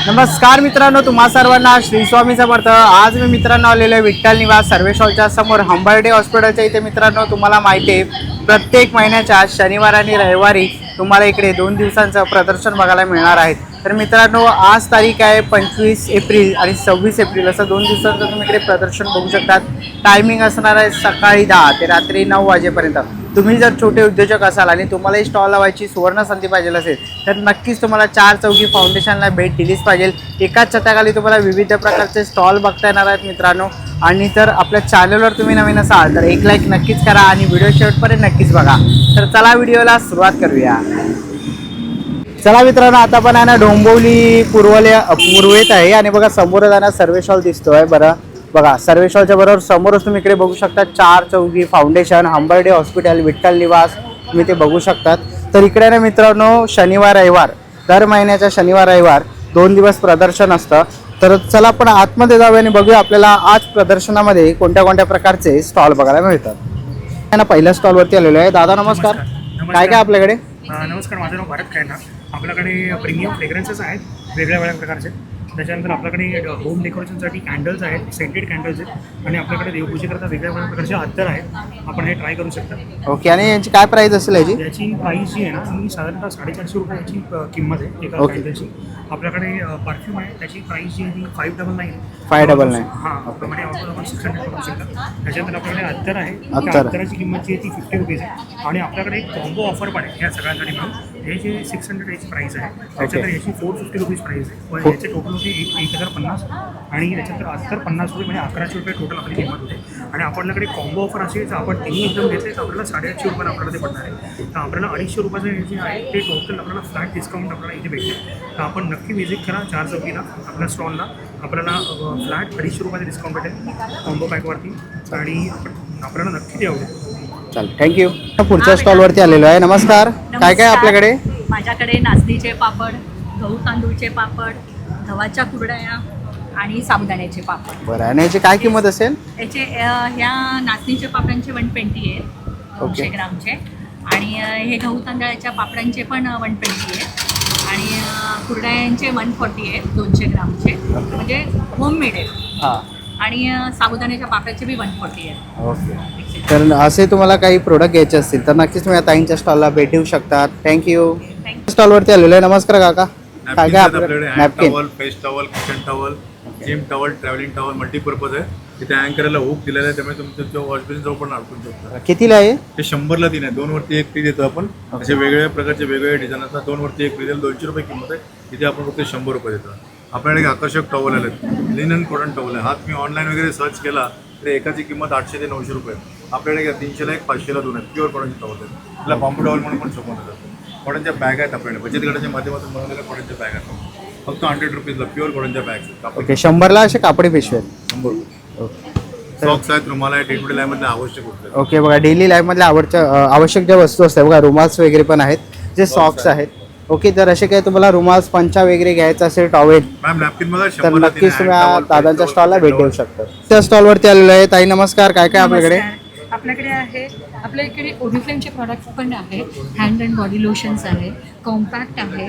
नमस्कार मित्रांनो, तुम्हा सर्वांना श्री स्वामी समर्थ। आज मी मित्रांनो आलेलो आहे विठ्ठल निवास सर्वेश्वरच्या समोर हंबर्डे हॉस्पिटलच्या इथे। मित्रांनो तुम्हाला माहिती आहे प्रत्येक महिन्याच्या शनिवार आणि रविवारी तुम्हाला इकडे 2 दिवसांचं प्रदर्शन बघायला मिळणार आहे। तर मित्रांनो आज तारीख आहे 25 एप्रिल आणि 26 एप्रिल असं 2 दिवसांचं तुम्ही इकडे प्रदर्शन बघू शकतात। टायमिंग असणार आहे सकाळी 10 ते रात्री 9 वाजेपर्यंत। तुम्ही जर छोटे उद्योजक असाल आणि तुम्हाला स्टॉल लावायची सुवर्ण संधी पाहिजे असेल तर नक्कीच तुम्हाला 4 चौकी फाउंडेशनला भेट दिलीच पाहिजे। एकाच छताखाली तुम्हाला विविध प्रकारचे स्टॉल बघता येणार आहेत मित्रांनो। आणि जर आपल्या चॅनलवर तुम्ही नवीन असाल तर एक लाईक नक्कीच करा आणि व्हिडिओ शेवटपर्यंत नक्कीच बघा। तर चला व्हिडिओला सुरुवात करूया। चला मित्रांनो, आता पण आहे ना डोंबिवली पूर्वेत आहे आणि बघा समोर जाणार सर्वेश हॉल दिसतोय। बरं बघा सर्वेश हॉलच्या बरोबर समोरच तुम्ही इकडे बघू शकता 4 चौकी फाउंडेशन हंबर्डे हॉस्पिटल विठ्ठल निवास तुम्ही ते बघू शकतात। तर इकडे ना मित्रांनो शनिवार रविवार दर महिन्याच्या शनिवार रविवार 2 दिवस प्रदर्शन असतं। तर चला आपण आतमध्ये जाऊया आणि बघूया आपल्याला आज प्रदर्शनामध्ये कोणत्या कोणत्या प्रकारचे स्टॉल बघायला मिळतात। ना पहिल्या स्टॉलवरती आलेलो आहे। दादा नमस्कार, काय काय आपल्याकडे? नमस्कार, माझं नाव भारत खैना। आपल्याकडे प्रीमियम फ्रेग्रन्सेस आहेत वेगळ्या वेगळ्या प्रकारचे। त्याच्यानंतर आपल्याकडे होम डेकोरेशनसाठी कॅन्डल्स आहेत, सेंटेड कॅन्डल्स आहेत आणि आपल्याकडे देवपूजेकरता वेगळ्या वेगळ्या प्रकारचे अत्तर आहेत। आपण हे ट्राय करू शकता। ओके, आणि यांची काय प्राइस असेल याची? याची प्राइस जी आहे ना ही साधारणतः 450 रुपये याची किंमत आहे एका कॅन्डलची। आपल्याकडे परफ्यूम आहे, त्याची प्राइस जी आहे ती 599 हां, त्याप्रमाणे आपण 600 करू शकता। त्याच्यानंतर आपल्याकडे अत्तर आहे, त्या अत्तराची किंमत जी आहे ती 50 रुपीज आहे। आणि आपल्याकडे एक कॉम्बो ऑफर पण आहे या सगळ्यांसाठी मिळून। हे जे 600 याची प्राइस आहे, त्याच्यानंतर याची 450 रुपीज प्राइस आहे। पण याचे टोटल होते 1050 आणि त्याच्यानंतर अत्तर 50 रुपये म्हणजे 1100 रुपये टोटल आपली किंमत होते। आणि आपल्याकडे कॉम्बो ऑफर असेल तर आपण तिन्ही एकदम घेतले तर आपल्याला 850 रुपये आपल्याला ते पडणार आहे। तर आपल्याला 250 रुपयाचं जे आहे ते टोटल आपल्याला फ्लॅट डिस्काउंट आपल्याला इथे भेटते। तर आपण नक्की व्हिजिट करा 4 चौकीला आपल्या स्टॉलला। आपल्याला फ्लॅट 250 रुपयाचं डिस्काउंट भेटेल कॉम्बो पॅकवरती आणि आपल्याला नक्की ते आवडेल। चालेल, थँक्यू। पुढच्या स्टॉलवरती आलेलो आहे। नमस्कार, काय काय आपल्याकडे? माझ्याकडे नाचणीचे पापड, गहू तांदूळचे पापड, गव्हाच्या कुरडया आणि साबुदाण्याचे पापड। बरं, आणि याची काय किंमत असेल? याचे ह्या नाचणीच्या पापडांचे 120 आहेत 200 ग्रामचे आणि हे गहू तांदळाच्या पापडांचे पण 120 आहेत आणि कुरडयांचे 140 आहेत 200 ग्रामचे, म्हणजे होममेड आहेत। हां, आणि साबुदाण्याच्या पापडाचे बी 140 आहेत। ओके, तर असे तुम्हाला काही प्रोडक्ट घ्यायचे असतील तर नक्कीच तुम्ही ताईंच्या स्टॉलला भेट देऊ शकता। थँक्यू। स्टॉलवरती आलेलो आहे। नमस्कार काका, काय काय आपल्याकडे? Napkin, towel, face towel, kitchen towel, gym towel, travelling towel, multipurpose आहे। तिथे अँकरला हुक दिलेला आहे, त्यामुळे तुम्ही तुमच्या वॉश बेसिन जवळ पण अडकून शकता। कितीला आहे ते 100ला 3 आहे, 2 वरती 1 फ्री देतो आपण। असे वेगवेगळ्या प्रकारचे वेगवेगळे डिझाईन असतात। 2 वरती 1 फ्री देईल, 200 रुपये किंमत आहे। तिथे आपण फक्त 100 रुपये देतो। आपल्याकडे आकर्षक टॉवल आले, लिनन कॉटन टॉवल आहे। हा तुम्ही ऑनलाईन वगैरे सर्च केला तर एकाची किंमत 800 ते 900 रुपये। आपल्याकडे 300ला 1, 500ला 2 आहेत। प्युअर कॉटनचे टॉवल आहेत। त्याला बॉम्बे टॉवल म्हणून पण संबोधलं जातं। कॉटनच्या बॅग आहेत आपल्याकडे, बचत गटाच्या माध्यमातून बनवलेल्या कॉटनच्या बॅग आहेत। फक्त 100 रुपीजला प्युअर कॉटनच्या बॅग्स आहेत। ओके, 100ला असे कापडी पिशवे आहेत। 100 रुपये। सॉक्स आहेत, रुमाल आहे, डे टू डे लाईफमधले आवश्यक गोष्टी। ओके, बघा डेली लाईफमधल्या आवश्यक ज्या वस्तू असतात बघा, रुमाल्स वगैरे पण आहेत, जे सॉक्स आहेत। ओके, तर असे काही तुम्हाला रुमाल्स, पंचा वगैरे घ्यायचा असेल, टॉवेल, मॅम नॅपकिन बघा तर 100ला 3 नक्कीच तुम्ही आहे। दादांच्या स्टॉलला भेट देऊ शकता। त्या स्टॉलवरती आलेलो आहे। ताई नमस्कार, काय काय आपल्याकडे? आपल्याकडे आहे, आपल्या इकडे ओरिफ्लेमचे प्रॉडक्ट पण आहे, हँड अँड बॉडी लोशन्स आहे, कॉम्पॅक्ट आहे,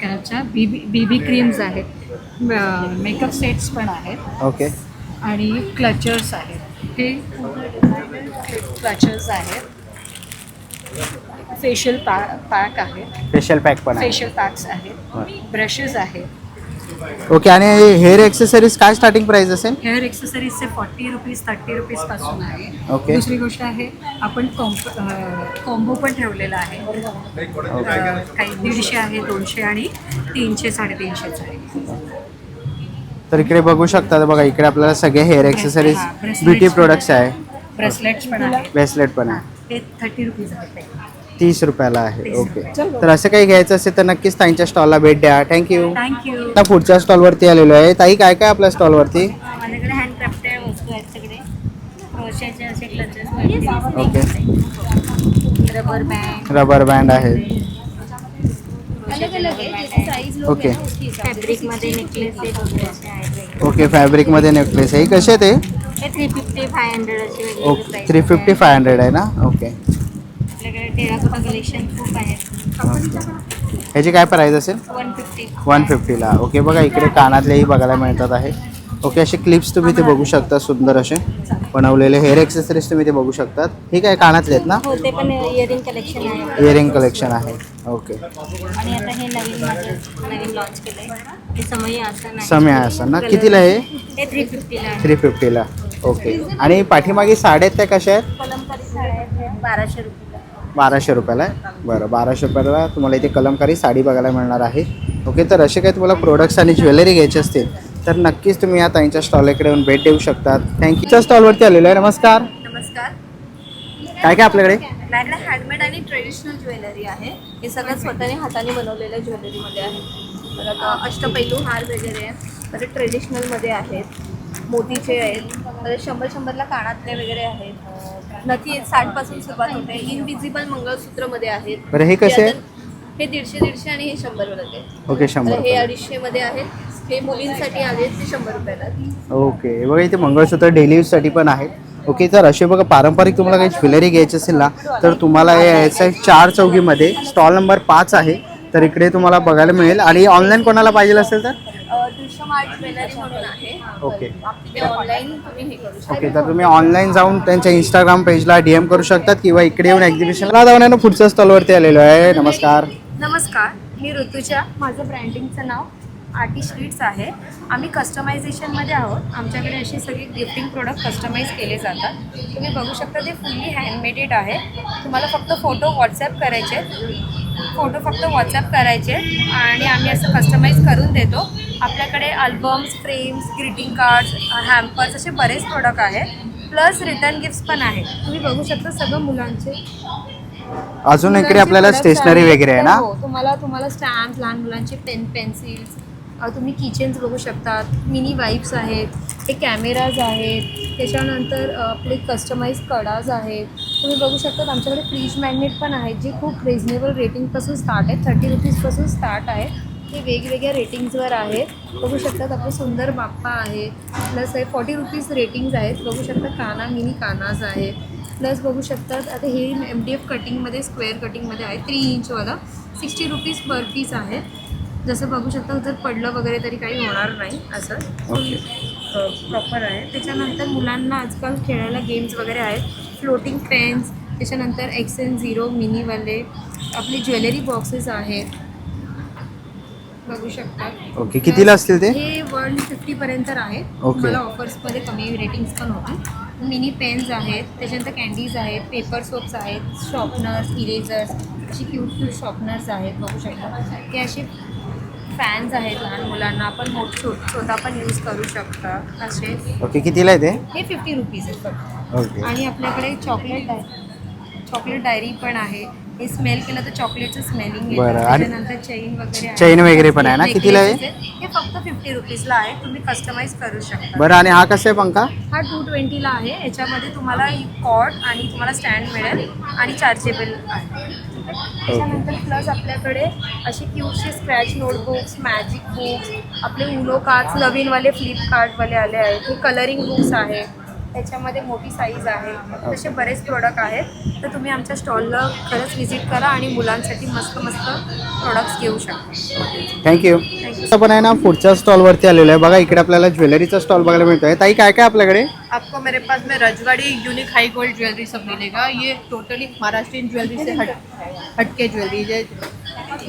कलरच्या बीबी क्रीम्स आहेत, मेकअप सेट्स पण आहेत। ओके, आणि क्लचर्स आहेत, हे क्लचर्स आहेत, फेशियल पॅक आहे, स्पेशल पॅक पण आहे। फेशियल पॅक्स आहेत, ब्रशेस आहेत। ओके, आणि हेअर एक्सेसरीज काय स्टार्टिंग प्राइस असेल? हेअर एक्सेसरीजचे 40 रुपीज 30 रुपीज पासून आहे। ओके, दुसरी गोष्ट आहे आपण कॉम्बो पण ठेवलेला आहे, काही 150 आहे, 200 आणि 300 350 आहे। तर इकडे बघू शकता बघा, इकडे आपल्याला सगळे हेअर एक्सेसरीज, ब्युटी प्रोडक्ट्स आहे, ब्रेसलेट्स पण आहे, ब्रेसलेट पण आहे। ते 30 रुपीज आहे, 30 रुपयाला आहे। ओके, तर असं काही घ्यायचं असेल तर नक्कीच ताईंच्या स्टॉलला भेट द्या। थँक्यू। थँक्यू। आता पुढच्या स्टॉलवरती आलेलो आहे। ताई काय काय आपल्या स्टॉलवरती? माझ्याकडे हँडक्राफ्टेड वस्तू आहेत सगळे, क्रोशेचे असे clutches, okay, rubber rubber band band, आहे। ओके, फॅब्रिकमध्ये नेकलेस आहेत। ओके, फॅब्रिकमध्ये नेकलेस आहे, कसे ते? हे 350 500 असे ओके, 350 500 आहे ना? ओके, आपल्याकडे टेराकोटा कलेक्शन खूप आहेत. ह्याची काय प्राईस असेल? 150. 150ला. ओके, बघा इकडे कानातलेही बघायला मिळतात आहे. ओके, असे क्लिप्स तुम्ही ते बघू शकता, सुंदर असे बनवलेले हेअर एक्सेसरीज तुम्ही ते बघू शकतात. ठीक आहे, कानातले आहेत ना? हो, ते पण इयरिंग कलेक्शन आहे. इयरिंग कलेक्शन आहे. ओके, आणि आता हे नवीन लॉन्च केलंय. हे समय आसन आहे. समय आसन ना, कितीला आहे? हे 350 ला आहे. 350ला. ओके, आणि पाठीमागे साड्या आहेत त्या कशा आहेत? कलमकारी साड्या आहेत ह्या 1200 रुपयाला. 1200 रुपयाला आहे. बरं, 1200 रुपयाला तुम्हाला इथे कलमकारी साडी बघायला मिळणार आहे. ओके, तर असे काही तुम्हाला प्रोडक्ट्स आणि ज्वेलरी घ्यायचे असतील तर नक्कीच तुम्ही या ताईंच्या स्टॉलकडे येऊन भेट देऊ शकतात. थँक्यूच्या स्टॉलवरती आलेलो आहे. नमस्कार, नमस्कार. काय काय आपल्याकडे? माझ्याकडे हँडमेड आणि ट्रेडिशनल ज्वेलरी आहे. हे सगळं स्वतःने हाताने बनवलेल्या ज्वेलरीमध्ये आहे. परत अष्टपैलू हार वगैरे आहे. परत ट्रेडिशनलमध्ये आहेत, मोतीचे आहेत. परत 100-100ला कानातले वगैरे आहेत. नथी 60पासून सुरुवात होते. इनविजिबल मंगळसूत्रमध्ये आहेत. बरं, हे कसे आहेत? हे 150 आणि हे 100 मध्ये. ओके, 100 हे 250 मध्ये आहेत. हे मुलींसाठी आहेत, ते 100 रुपयाला आहेत. ओके, बघा इथे मंगळसूत्र डेली यूजसाठी पण आहेत. ओके, तर असे बघा पारंपरिक तुम्हाला काही ज्वेलरी घ्यायची असेल ना तर तुम्हाला यायचं आहे 4 चौकीमध्ये. स्टॉल नंबर 5 आहे. तर इकडे तुम्हाला बघायला मिळेल. आणि ऑनलाईन कोणाला पाहिजे असेल तर दृश्यमार्ट ज्वेलरी म्हणून आहे. ओके ते ऑनलाईन तुम्ही हे करू शकता. ओके, तर तुम्ही ऑनलाईन जाऊन त्यांच्या इंस्टाग्राम पेजला DM करू शकतात किंवा इकडे येऊन एक्झिबिशनला जाऊन पुढच्या स्टॉलवरती आलेलो आहे. नमस्कार. नमस्कार, मी ऋतुजा. माझं ब्रँडिंगचं नाव आर्टी स्वीट्स आहे. आम्ही कस्टमायझेशनमध्ये आहोत. आमच्याकडे असे सगळे गिफ्टिंग प्रोडक्ट कस्टमाइज केले जातात. तुम्ही बघू शकता ते फुल्ली हँडमेडेड आहे. तुम्हाला फक्त फोटो व्हॉट्सॲप करायचे आणि आम्ही असं कस्टमाइज करून देतो. आपल्याकडे albums, frames, greeting cards, hampers असे बरेच प्रोडक्ट आहेत. प्लस रिटर्न गिफ्ट्स पण आहेत. तुम्ही बघू शकता सगळं मुलांचे. अजून इकडे आपल्याला स्टेशनरी वगैरे आहे ना? हो, तुम्हाला स्टॅम्प, लहान मुलांचे पेन्सिल्स, तुम्ही किचन्स बघू शकतात. मिनी वाईप्स आहेत. हे कॅमेराज आहेत. त्याच्यानंतर आपले कस्टमाइज कडाज आहेत. तुम्ही बघू शकतात आमच्याकडे फ्रीज मॅग्नेट पण आहेत जे खूप रिजनेबल रेटिंगपासून स्टार्ट आहेत. 30 रुपीजपासून स्टार्ट आहे. हे वेगवेगळ्या रेटिंग्सवर आहेत. बघू शकतात आपले सुंदर बाप्पा आहेत. प्लस हे 40 रुपीज रेटिंग्स आहेत. बघू शकता मिनी कानाज आहेत. प्लस बघू शकतात आता हे MDF कटिंगमध्ये, स्क्वेअर कटिंगमध्ये आहे. 3 इंचवाला 60 रुपीज पर पीस आहे. जसं बघू शकता जर पडलं वगैरे तरी काही होणार नाही, असं प्रॉपर आहे. त्याच्यानंतर मुलांना आजकाल खेळायला गेम्स वगैरे आहेत. फ्लोटिंग पेन्स, त्याच्यानंतर XN0 मिनीवाले आपले ज्वेलरी बॉक्सेस आहेत. बघू शकता. ओके, कितीला असतील ते? हे 150पर्यंत आहेत. ओके. तुम्हाला ऑफर्समध्ये कमी रेटिंग्स पण होतील. मिनी पेन्स आहेत. त्याच्यानंतर कॅन्डीज आहेत. पेपर सोप्स आहेत. शॉर्पनर्स, इरेझर्स अशी क्यूट शॉर्पनर्स आहेत. बघू शकता हे असे फॅन्स आहेत. लहान मुलांना आपण छोटा पण यूज करू शकता असे. ओके, कितीला आहे ते? हे 50 रुपीज आहेत फक्त. ओके, आणि आपल्याकडे चॉकलेट डायरी पण आहे. हे स्मेल केलं तर चॉकलेटचं स्मेलिंग बरं, येतं. आणि त्याच्यानंतर चेन वगैरे आहे. चेन वगैरे पण आहे ना? कितीला आहे? हे फक्त 50 रुपीजला आहे. तुम्ही कस्टमाइज करू शकता. बरं, आणि हा कसा आहे पंखा? हा 220ला आहे. याच्यामध्ये तुम्हाला कॉर्ड आणि तुम्हाला स्टँड मिळेल आणि चार्जेबल आहे. त्याच्यानंतर प्लस आपल्याकडे असे क्यूटचे स्क्रॅच नोटबुक्स, मॅजिक बुक्स, आपले उनो कार्ड्स नवीनवाले फ्लिपकार्टवाले आले आहेत. हे कलरिंग बुक्स आहेत. त्याच्यामध्ये मोठी साईज आहे. तसे बरेच प्रोडक्ट आहेत. तर तुम्ही आमच्या स्टॉलला खरंच व्हिजिट करा आणि मुलांसाठी मस्त प्रोडक्ट्स घेऊ शकता. थँक्यू. आपण आहे ना पुढच्या स्टॉलवरती आलेलो आहे. बघा इकडे आपल्याला ज्वेलरीचा स्टॉल बघायला मिळतो आहे. ताई, काय काय आपल्याकडे? आपको मेरे पास में रजवाड़ी यूनिक हाई गोल्ड ज्वेलरी सब मिलेगा. ये टोटली महाराष्ट्रीयन ज्वेलरी से हटके ज्वेलरी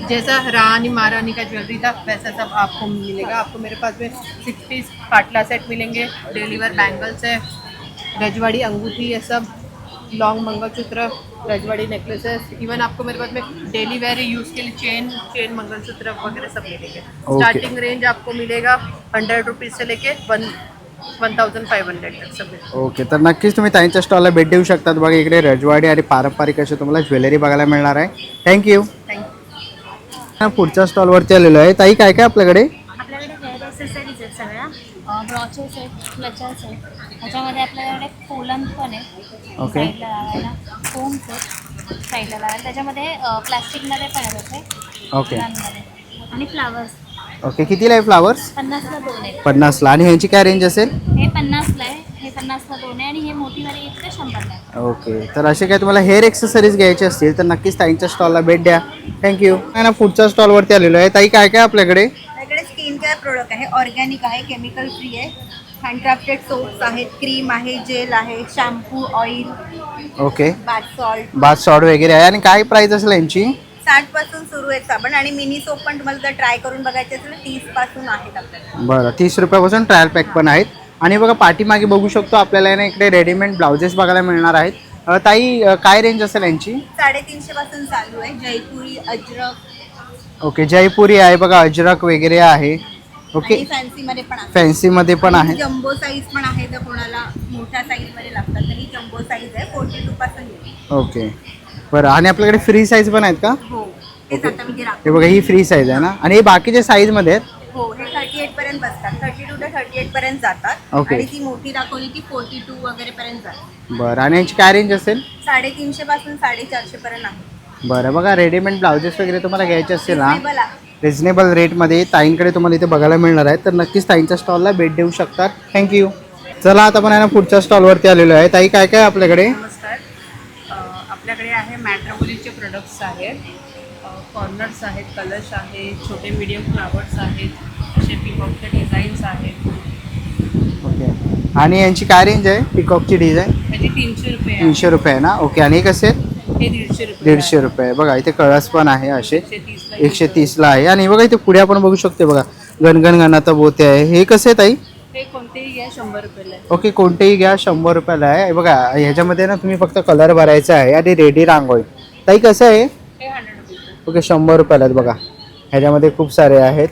जैसा रानी महारानी का ज्वेलरी था वैसा सब आपको मिलेगा. आपको मेरे पास में 6 पीस पाटला सेट मिलेंगे. डेली वेयर बैंगल्स है, रजवाड़ी अंगूठी है, सब लॉन्ग मंगलसूत्र, रजवाड़ी नेकलेसेस. इवन आपको मेरे पास में डेली वेयर यूज़ के लिए चेन मंगलसूत्र वगैरह सब मिलेंगे. स्टार्टिंग रेंज आपको मिलेगा 100 रुपीज़ से लेके 1500 तक सब मिलेगा. ओके, तर नक्कीच तुम्ही ताईंच्या स्टॉलला भेट देऊ शकतात. बघा इकडे रजवाडी आणि पारंपरिक असे तुम्हाला ज्वेलरी बघायला मिळणार आहे. थँक्यू. पुढच्या स्टॉलवरती आलेलो आहे. ताई, काय काय आपल्याकडे? आपल्याकडे हेअर ॲक्सेसरीज आहेत सगळ्या. ब्रॉचेस आहेत, क्लचर्स आहेत. ह्याच्यामध्ये आपल्याकडे कोलम पण आहे. ओके. साईडला लावायला फोम्स आहेत. साईडला लावायला त्याच्यामध्ये प्लास्टिकमध्ये पण आहेत असे. ओके. फुलांमध्ये. आणि फ्लावर्स ओके, कितीला आहे फ्लावर्स? 50ला 2 आहेत. 50ला. आणि ह्यांची काय रेंज असेल? हे 50ला आहे. हे 50ला 2 आहे आणि हे मोठीवाली घेतली 100ला. ओके, तर असे काही तुम्हाला हेअर एक्सेसरीज घ्यायचे असतील तर नक्कीच ताईंच्या स्टॉलला भेट द्या. थँक्यू. ना पुढच्या स्टॉलवरती आलेलो आहे. ताई काय काय आपल्याकडे? आपल्याकडे स्किन केअर प्रोडक्ट आहे, ऑर्गॅनिक आहे, केमिकल फ्री आहे, हँडक्राफ्टेड सोप्स आहेत, क्रीम आहे, जेल आहे, shampoo, oil, okay, bath salt. Bath salt वगैरे आहे. आणि काय प्राइस असेल यांची? 60 पासून सुरू आहेत साबण आणि मिनी सोप पण तुम्हाला जर ट्राय करून बघायचे असेल 30 पासून आहेत आपल्याकडे. बरं, 30 रुपयापासून ट्रायल पॅक पण आहेत. आणि बघा पाठीमागे बघू शकतो आपल्याला ना इकडे रेडीमेड ब्लाउजेस बघायला मिळणार आहेत. ताई काय रेंज असेल यांची? 350 पासून चालू आहे. जयपुरी, अजरक. ओके, जयपुरी आहे बघा, अजरक वगैरे आहे. ओके, आणि फॅन्सी मध्ये पण आहे. फॅन्सी मध्ये पण आहे. जम्बो साईज पण आहे, जर कोणाला मोठ्या साईज मध्ये लागतात तर ही जम्बो साईज आहे, 42 पासून येते. ओके, बरं. आणि आपल्याकडे फ्री साईज पण आहेत का? हो, तेच आता मी हे बघा, ही फ्री साईज आहे ना. आणि हे बाकीचे साईज मध्ये आहेत? हो, हे 38 पर्यंत बसतात, 32 ते 38 पर्यंत जातात. ओके. आणि ती मोठी दाखवली ती 42 वगैरे पर्यंत जातात. बरं. आणि यांची काय रेंज असेल? 350 पासून 450 पर्यंत आहे. बरं, बघा रेडीमेड ब्लाउजेस वगैरे तुम्हाला घ्यायचे असतील ना Reasonable आहे. रिजनेबल रेटमध्ये ताईंकडे तुम्हाला इथे बघायला मिळणार आहे. तर नक्कीच ताईंच्या स्टॉलला भेट देऊ शकतात. थँक्यू. चला आता आपण आहे ना पुढच्या स्टॉलवरती आलेलो आहे. ताई काय काय आपल्याकडे? नमस्कार. आपल्याकडे आहे मॅट्रामोलीचे प्रोडक्ट्स आहेत, कॉर्नर्स आहेत, कलश आहेत, छोटे मीडियम फ्लावर्स आहेत, असे पिकॉकचे डिझाईन्स आहेत. ओके. आणि यांची काय रेंज आहे पिकॉकची डिझाईन? ह्याची 300 रुपये आहे. 300 रुपये आहे ना. ओके. आणि हे कसे आहेत? हे 150 रुपये 150 रुपये. बघा इथे कळस पण आहे असे 130 130ला आहे. आणि बघा इथे पुढे आपण बघू शकतो बघा गणगण गणाता बोते आहे. हे कसे आहे ताई? हे कोणतेही घ्या 100 रुपयाला आहे. ओके, कोणतेही घ्या 100 रुपयाला आहे. हे बघा ह्याच्यामध्ये ना तुम्ही फक्त कलर भरायचा आहे आणि रेडी रांगोळी. ताई कसं आहे? हे 100 रुपये. ओके, 100 रुपयाला आहेत बघा. ह्याच्यामध्ये खूप सारे आहेत.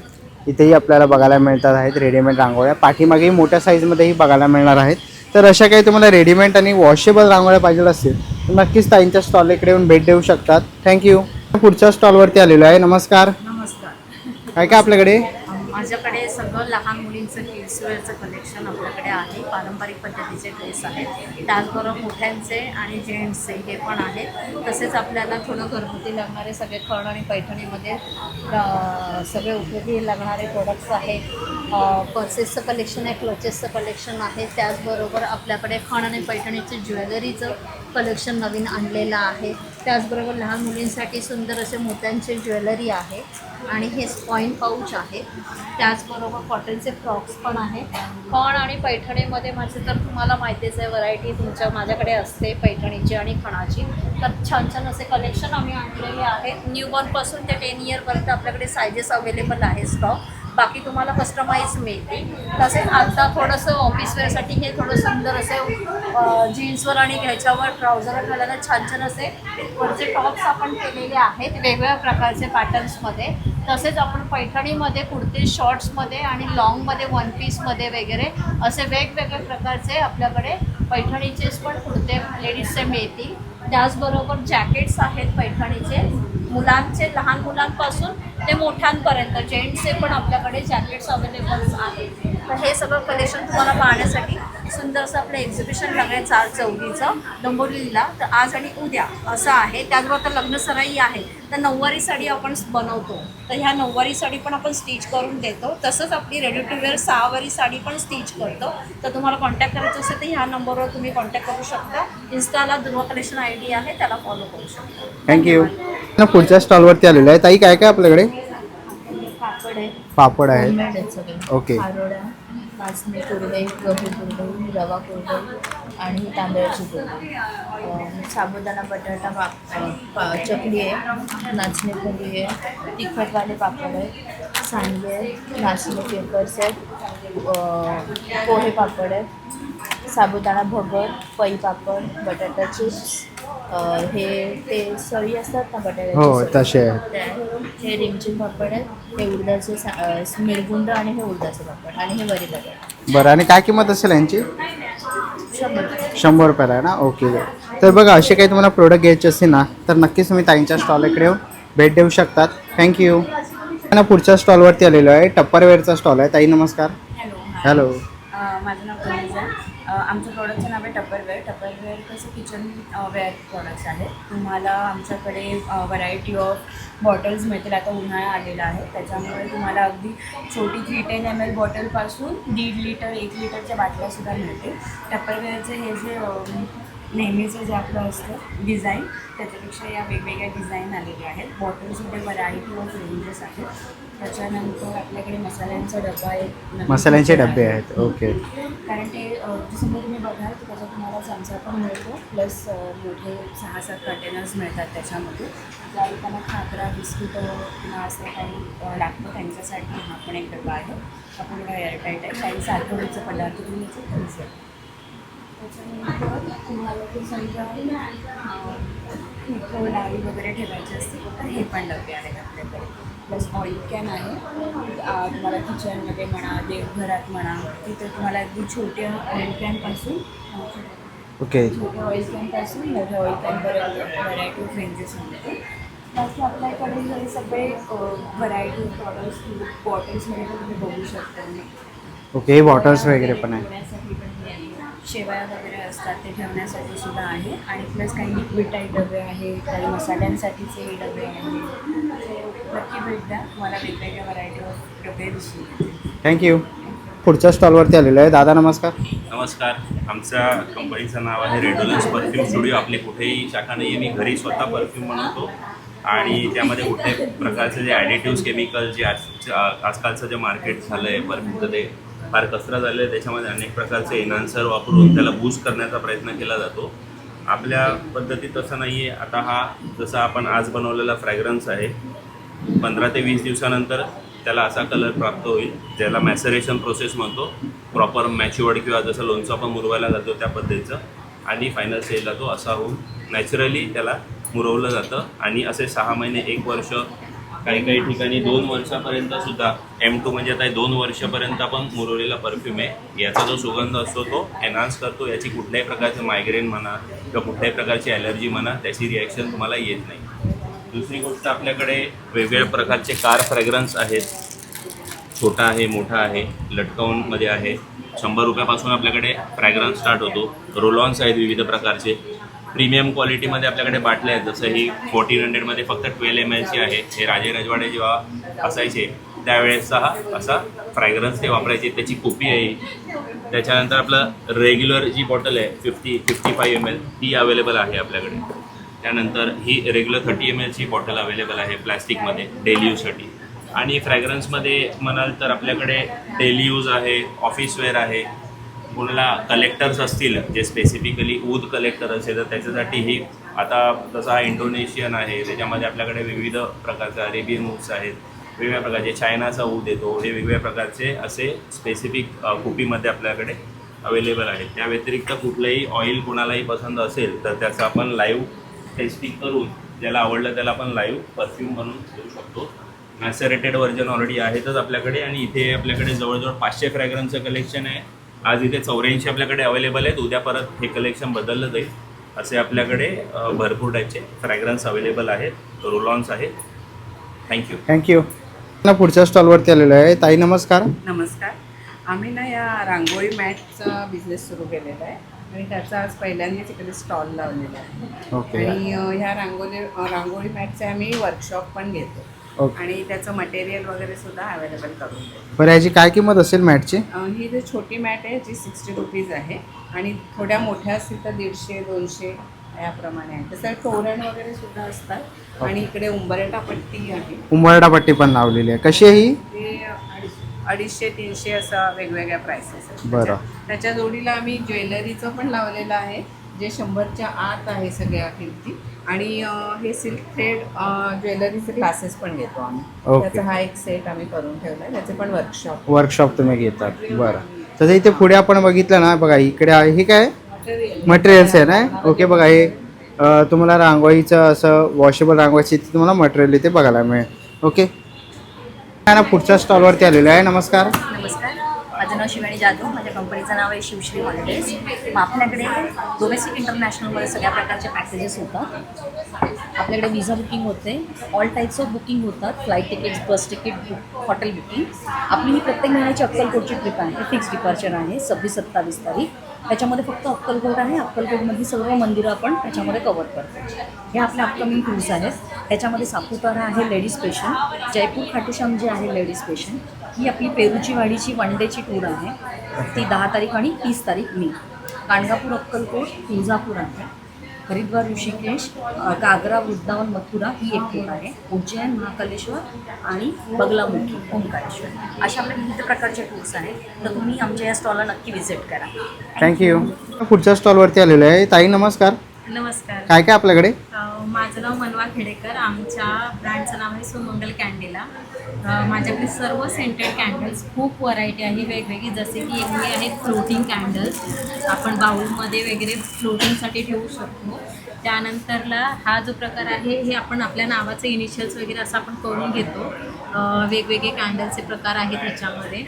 इथेही आपल्याला बघायला मिळतात आहेत रेडीमेड रांगोळ्या. पाठीमागेही मोठ्या साईजमध्येही बघायला मिळणार आहेत. तर अशा काही तुम्हाला रेडीमेड आणि वॉशेबल रांगोळ्या पाहिजे असतील तर नक्कीच ताईंच्या स्टॉल इकडे येऊन भेट देऊ शकतात. थँक्यू. पुढच्या स्टॉलवरती आलेलो आहे. नमस्कार. नमस्कार. काय काय आपल्याकडे? माझ्याकडे सगळं लहान मुलींचं किड्सवेअरचं कलेक्शन आपल्याकडे आहे. पारंपरिक पद्धतीचे ड्रेस आहेत, त्याचबरोबर मोठ्यांचे आणि जेंट्सचे हे पण आहेत. तसेच आपल्याला थोडं घरगुती लागणारे सगळे खण आणि पैठणीमध्ये सगळे उपयोगी लागणारे प्रोडक्ट्स आहेत. पर्सेसचं कलेक्शन आहे, क्लोचेसचं कलेक्शन आहे. त्याचबरोबर आपल्याकडे खण आणि पैठणीचे ज्वेलरीचं कलेक्शन नवीन आणलेलं आहे. त्याचबरोबर लहान मुलींसाठी सुंदर असे मोत्यांचे ज्वेलरी आहे आणि हे पॉईंट पाऊच आहे. त्याचबरोबर कॉटनचे फ्रॉक्स पण आहेत. खण आणि पैठणीमध्ये माझे तर तुम्हाला माहितीच आहे व्हरायटी माझ्याकडे असते पैठणीची आणि खणाची. तर छान छान असे कलेक्शन आम्ही आणलेले आहेत. न्यूबॉर्नपासून ते 10 इयरपर्यंत आपल्याकडे सायझेस अवेलेबल आहे स्टॉक. बाकी तुम्हाला कस्टमाइज मिळतील. तसेच आता थोडंसं ऑफिसवेअरसाठी हे थोडं सुंदर असे जीन्सवर आणि ह्याच्यावर ट्राउझर घालायला छान छान असे वरचे टॉप्स आपण केलेले आहेत वेगवेगळ्या प्रकारचे पॅटर्न्समध्ये. तसेच आपण पैठणीमध्ये कुर्ते शॉर्ट्समध्ये आणि लॉंगमध्ये वन पीसमध्ये वगैरे असे वेगवेगळे प्रकारचे आपल्याकडे पैठणीचेच पण कुर्ते लेडीजचे मिळतील. त्याचबरोबर जॅकेट्स आहेत पैठणीचे, मुलांचे लहान मुलांपासून ते मोठ्यांपर्यंत जेंट्सचे पण आपल्याकडे जॅकेट्स अवेलेबल आहेत. तर हे सगळं कलेक्शन तुम्हाला पाहण्यासाठी सुंदर असं आपलं एक्झिबिशन लागलं आहे 4 चौकीचं डोंबिवलीला. तर आज आणि उद्या असं आहे. त्याचबरोबर तर लग्नसराई आहे, तर नऊवारी साडी आपण बनवतो. तर ह्या नऊवारी साडी पण आपण स्टिच करून देतो. तसंच आपली रेडी टू वेअर 6वारी साडी पण स्टिच करतो. तर तुम्हाला कॉन्टॅक्ट करायचं असेल तर ह्या नंबरवर तुम्ही कॉन्टॅक्ट करू शकता. इन्स्टाला दुर्वा कलेक्शन ID आहे, त्याला फॉलो करू शकता. थँक्यू. पुढच्या स्टॉलवरती आलेलो आहे. ताई काय काय आपल्याकडे? पापड आहे, पापड आहेत. होममेड आहेत सगळे. ओके. खारोड्या, नाचणी कुरडई, गहू कुरडई, रवा कुरडई आणि तांदळाची कुरडई. साबुदाणा बटाटा चकली आहे, नाचणी पोळी आहे, तिखटवाले पापड आहे, सांडगे आहे, नाचणी पेपर्स आहेत, पोहे पापड आहेत, साबुदाणा भगर, पई पापड, बटाटा चिप्स, हे ते सळी असतात ना हो बटाट्याची तसे आहेत. हे रिमचिम पापड आहेत, हे उडदाचे मिरगुंड आणि हे उडदाचे पापड आणि हे वरी बटाटे. बरं. आणि काय किंमत असेल यांची? 100 रुपयाला आहे ना. ओके. तर बघा असे काही तुम्हाला प्रोडक्ट घ्यायचे असतील ना तर नक्कीच तुम्ही ताईंच्या स्टॉल इकडे येऊन भेट देऊ शकतात. थँक्यू. ना पुढच्या स्टॉलवरती आलेलो आहे. टप्परवेअरचा स्टॉल आहे. ताई नमस्कार. हॅलो. हॅलो. माझं नाव कनीज आहे. आमचं प्रोडक्टचं नाव आहे टप्परवेअर. टप्परवेअर कसं किचन वेअर प्रोडक्ट्स आहेत. तुम्हाला आमच्याकडे व्हरायटी ऑफ बॉटल्स मिळतील. आता उन्हाळा आलेला आहे त्याच्यामुळे तुम्हाला अगदी छोटी 310 ml बॉटलपासून 1.5 लिटर 1 लिटरच्या बाटल्यासुद्धा मिळतील. टप्परवेअरचे हे जे नेहमीचं जे आपलं असतं डिझाईन त्याच्यापेक्षा या वेगवेगळ्या डिझाईन आलेल्या आहेत. बॉटल्समध्ये व्हरायटी ऑफ रेंजेस आहेत. त्याच्यानंतर आपल्याकडे मसाल्यांचा डबा आहे. मसाल्यांचे डबे आहेत. ओके. कारण ते जसं तुम्ही बघाल तर त्याच्यात तुम्हाला चमचा पण मिळतो प्लस मोठे 6-7 कंटेनर्स मिळतात त्याच्यामध्ये. ज्या लोकांना खाकरा बिस्किट किंवा असं काही लागतं त्यांच्यासाठी हा पण एक डबा आहे. हा पूर्ण एअरटाईट आहे. काही सारखं पदार्थ तुम्ही याच्यात करू शकता. त्याच्यानंतर तुम्हाला ते समजा डाळी वगैरे ठेवायचे असतील तर हे पण डबे आहेत आपल्याकडे. प्लस ऑइल कॅन आहे. तुम्हाला किचनमध्ये म्हणा देवघरात म्हणा तिथे तुम्हाला अगदी छोट्या ऑइल कॅनपासून ओके. छोट्या ऑइल कॅनपासून मोठ्या ऑइल कॅनपर्यंत व्हरायटी ऑफ रेंजेस मिळते. बाकी आपल्याकडे हे सगळे व्हरायटी ऑफ प्रॉडक्ट्स बॉटल्समध्ये पण तुम्ही बघू शकता. ओके. हे बॉटल्स वगैरे पण आहे. ठेवण्यासाठी पण हे आहे. शेवया वगैरे असतात ते ठेवण्यासाठी सुद्धा आहे. आणि प्लस काही लिक्विड टाईप डबे आहेत. काही मसाल्यांसाठीचे हे डबे आहेत. नक्की भेट द्या. तुम्हाला वेगवेगळ्या व्हरायटी ऑफ डबे दिसतील. थँक्यू. पुढच्या स्टॉलवरती आलेलो आहे. दादा नमस्कार. नमस्कार. आमच्या कंपनीचं नाव आहे रेडोलन्स परफ्यूम स्टुडिओ. आपली कुठेही शाखा नाही आहे. मी घरी स्वतः परफ्यूम बनवतो आणि त्यामध्ये कुठल्याही प्रकारचे जे ॲडिटिव्स केमिकल जे आजकालचं जे मार्केट झालं आहे परफ्यूमचं ते फार कसरा झालं आहे. त्याच्यामध्ये अनेक प्रकारचे एन्हान्सर वापरून त्याला बूस्ट करण्याचा प्रयत्न केला जातो. आपल्या पद्धतीत तसं नाही आहे. आता हा जसा आपण आज बनवलेला फ्रॅग्रन्स आहे 15 ते 20 दिवसानंतर त्याला असा कलर प्राप्त होईल ज्याला मॅसरेशन प्रोसेस म्हणतो. प्रॉपर मॅच्युअर्ड किंवा जसं लोणचं आपण मुरवायला जातो त्या पद्धतीचं आणि फायनल स्टेजला तो असा होऊन नॅचरली त्याला मुरवलं जातं. आणि असे 6 महिने 1 वर्ष काही काही ठिकाणी 2 वर्षापर्यंत सुद्धा M2 म्हणजे आता 2 वर्षापर्यंत आपण मुरवलेला परफ्यूम आहे. याचा जो सुगंध असतो तो एनहान्स करतो. याची कुठल्याही प्रकारचं मायग्रेन म्हणा किंवा कुठल्याही प्रकारची ॲलर्जी म्हणा त्याची रिॲक्शन तुम्हाला येत नाही. दुसरी गोष्ट आपल्याकडे वेगवेगळ्या प्रकारचे कार फ्रॅग्रन्स आहेत. छोटा आहे मोठा आहे लटकाऊनमध्ये आहे. 100 रुपयापासून आपल्याकडे फ्रॅग्रन्स स्टार्ट होतो. रोलॉन्स आहेत विविध प्रकारचे. प्रीमियम क्वालिटीमध्ये आपल्याकडे बाटल्या आहेत. जसं ही 1400मध्ये फक्त 12 ml ची आहे. हे राजे रजवाडे जेव्हा असायचे त्यावेळेसचा हा असा फ्रॅग्रन्स ते वापरायचे. त्याची कॉपी आहे. त्याच्यानंतर आपलं रेग्युलर जी बॉटल आहे 55 ml ती अवेलेबल आहे आपल्याकडे. त्यानंतर ही रेग्युलर 30 ml ची बॉटल अवेलेबल आहे प्लॅस्टिकमध्ये डेली यूजसाठी. आणि फ्रॅग्रन्समध्ये म्हणाल तर आपल्याकडे डेली यूज आहे, ऑफिसवेअर आहे. कोणाला कलेक्टर्स असतील जे स्पेसिफिकली ऊद कलेक्टर असेल तर त्याच्यासाठीही आता जसा हा इंडोनेशियन आहे त्याच्यामध्ये आपल्याकडे विविध प्रकारचे अरेबियन ऊद्स आहेत. वेगवेगळ्या प्रकारचे चायनाचा ऊद येतो. हे वेगवेगळ्या प्रकारचे असे स्पेसिफिक कुपीमध्ये आपल्याकडे अवेलेबल आहेत. त्या व्यतिरिक्त कुठलंही ऑइल कोणालाही पसंत असेल तर त्याचं आपण लाईव्ह टेस्टिंग करून ज्याला आवडलं त्याला आपण लाईव्ह परफ्यूम बनवून देऊ शकतो. मॅसरेटेड व्हर्जन ऑलरेडी आहेतच आपल्याकडे. आणि इथे आपल्याकडे जवळजवळ 500 फ्रॅग्रन्सचं कलेक्शन आहे. आज इथे 84 आपल्याकडे अवेलेबल आहेत. उद्या परत हे कलेक्शन बदललं जाईल. असे आपल्याकडे भरपूर टाईपचे फ्रॅग्रन्स अवेलेबल आहेत. रोलॉन्स आहेत. थँक्यू. पुढच्या स्टॉलवरती आलेलो आहे. ताई नमस्कार. नमस्कार. आम्ही ना या रांगोळी मॅटचा बिझनेस सुरू केलेला आहे आणि त्याचा आज पहिल्यांदाच इकडे स्टॉल लावलेला आहे. ओके. आणि ह्या रांगोळी मॅटचे आम्ही वर्कशॉप पण घेतो. ओके. आणि त्याचं मटेरियल वगैरे सुद्धा अवेलेबल करून देतो. बरं याची काय किंमत असेल मॅटची? ही जी छोटी मॅट आहे जी 60 रुपीज आहे आणि थोड्या मोठ्या असतील तर 150-200 याप्रमाणे आहे. तसं तोरण वगैरे सुद्धा असतात. आणि इकडे उंबरठा पट्टी आहे. उंबरठा पट्टी पण लावलेली आहे. कशी आहे ही? ते 250-300 असं वेगवेगळ्या प्राइसेस आहेत. बरं. त्याच्या जोडीला आम्ही ज्वेलरीचं पण लावलेलं आहे जे 100च्या आत आहे सगळ्या किमती. आणि हे सिल्क थ्रेड ज्वेलरीचे क्लासेस पण घेतो आम्ही. ओके. त्याचा हा एक सेट आम्ही करून ठेवला आहे. त्याचे पण वर्कशॉप तुम्ही घेतात. बरं. तसं इथे पुढे आपण बघितलं ना बघा इकडे आहे. हे काय मटेरियल्स आहे ना? ओके. बघा हे तुम्हाला रांगोळीचं असं वॉशेबल रांगोळीची तुम्हाला मटेरियल इथे बघायला मिळेल. ओके. ना पुढच्या स्टॉलवरती आलेलो आहे. नमस्कार. नमस्कार. माझं नाव शिवानी जाधव, माझ्या कंपनीचं नाव आहे शिवश्री हॉलिडेज. मग आपल्याकडे डोमेस्टिक इंटरनॅशनलमध्ये सगळ्या प्रकारचे पॅकेजेस होतात. आपल्याकडे विजा बुकिंग होते, ऑल टाईप्स ऑफ बुकिंग होतात, फ्लाईट तिकीट, बस तिकीट, हॉटेल बुकिंग. आपली ही प्रत्येक महिन्याची अक्कलकोटची ट्रिप आहे, फिक्स डिपार्चर आहे 26-27 तारीख. त्याच्यामध्ये फक्त अक्कलकोट आहे. अक्कलकोटमधली सर्व मंदिरं आपण त्याच्यामध्ये कवर करतो. हे आपल्या अपकमिंग टूर्स आहेत. त्याच्यामध्ये सापुतारा आहे लेडीज स्पेशल, जयपूर खाटूश्याम जे आहे लेडीज स्पेशल. ही आपली पेरूची वाडीची 1 डेची टूर आहे, ती 10 तारीख आणि 30 तारीख मे. गाणगापूर अक्कलकोट, तुळजापूर आहे, हरिद्वार ऋषिकेश, कागरा वृंदावन मथुरा ही एक टूर आहे. उज्जैन महाकालेश्वर आणि बगलामुखी ओंकारेश्वर अशा आपल्या विविध प्रकारचे टूर्स आहेत. तर तुम्ही आमच्या या स्टॉलला नक्की व्हिजिट करा. थँक्यू. पुढच्या स्टॉलवरती आलेलो आहे. ताई नमस्कार. नमस्कार. काय काय आपल्याकडे? माझं नाव मनवा खेडेकर. आमच्या ब्रँडचं नाव आहे सुमंगल कॅन्डेला. माझ्याकडे सर्व सेंटेड कॅन्डल्स खूप व्हरायटी आहे वेगवेगळी. जसे की एक हे आहेत फ्लोटिंग कॅन्डल्स, आपण बाऊलमध्ये वगैरे फ्लोटिंगसाठी ठेवू शकतो. त्यानंतरला हा जो प्रकार आहे हे आपण आपल्या नावाचे इनिशियल्स वगैरे असं आपण करून घेतो. वेगवेगळे कॅन्डलचे प्रकार आहेत ह्याच्यामध्ये.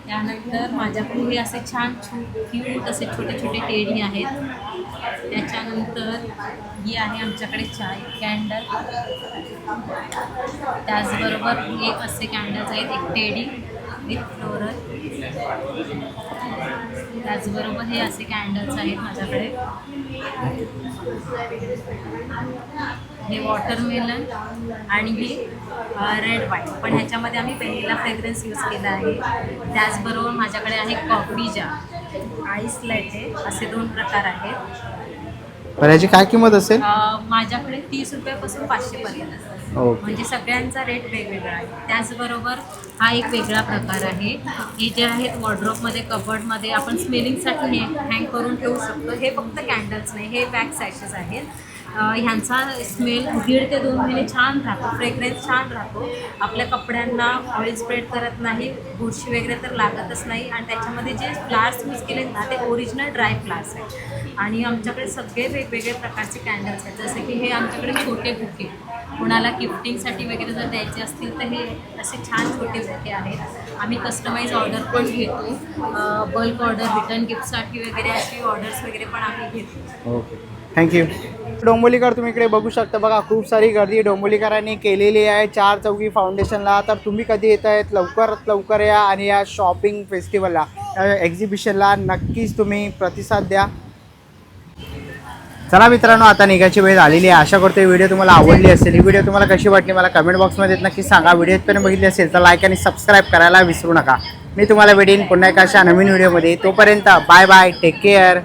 त्यानंतर माझ्याकडे हे असे छान क्यूट असे छोटे छोटे टेडी आहेत. त्याच्यानंतर ही आहे आमच्याकडे चाय कॅन्डल. त्याचबरोबर एक असे कॅन्डल्स आहेत, एक टेडी विथ फ्लोरल. त्याचबरोबर हे असे कॅन्डल्स आहेत माझ्याकडे. हे वॉटरमेलन आणि हे रेड वाईन, पण ह्याच्यामध्ये आम्ही व्हॅनिला फ्रेग्रन्स यूज केला आहे. त्याचबरोबर माझ्याकडे आहे कॉफी जार, आईस लॅटे असे 2 प्रकार आहेत. बरं, याची काय किंमत असेल? माझ्याकडे 30 रुपयापासून 500 पर्यंत असतात. म्हणजे सगळ्यांचा रेट वेगवेगळा आहे. त्याचबरोबर हा एक वेगळा प्रकार आहे. हे जे आहेत वॉर्डरोबमध्ये कबर्डमध्ये आपण स्मेलिंगसाठी हँग करून ठेवू शकतो. हे फक्त कॅन्डल्स नाही, हे बॅक सॅशेस आहेत. ह्यांचा स्मेल 1.5 ते 2 महिने छान राहतो, फ्रेग्रन्स छान राहतो. आपल्या कपड्यांना ऑइल स्प्रेड करत नाही, बुरशी वगैरे तर लागतच नाही. आणि त्याच्यामध्ये जे फ्लावर्स यूज केले ना ते ओरिजिनल ड्राय फ्लावर्स आहेत. आणि आमच्याकडे सगळे वेगवेगळे प्रकारचे कॅन्डल्स आहेत. जसे की हे आमच्याकडे छोटे बुके, कोणाला गिफ्टिंगसाठी वगैरे जर द्यायचे असतील तर हे असे छान छोटे बुके आहेत. आम्ही कस्टमाइज ऑर्डर पण घेतो, बल्क ऑर्डर, रिटर्न गिफ्टसाठी वगैरे अशी ऑर्डर्स वगैरे पण आम्ही घेतो. Okay, thank you. डोंबिवलीकर तुम्ही इकडे बघू शकता बघा, खूप सारी गर्दी डोंबिवलीकरांनी केलेली आहे 4 चौकी फाउंडेशनला. तर तुम्ही कधी येत आहेत लवकरात लवकर या आणि या शॉपिंग फेस्टिवलला, एक्झिबिशनला नक्कीच तुम्ही प्रतिसाद द्या. चला मित्रांनो, आता निघायची वेळ झालेली आहे. आशा करतो ही व्हिडिओ तुम्हाला आवडली असेल. ही व्हिडिओ तुम्हाला कशी वाटली मला कमेंट बॉक्समध्ये नक्की सांगा. व्हिडिओ इथपर्यंत बघितली असेल तर लाईक आणि सबस्क्राईब करायला विसरू नका. मी तुम्हाला भेटेन पुन्हा एका अशा नवीन व्हिडिओमध्ये. तोपर्यंत बाय बाय, टेक केअर.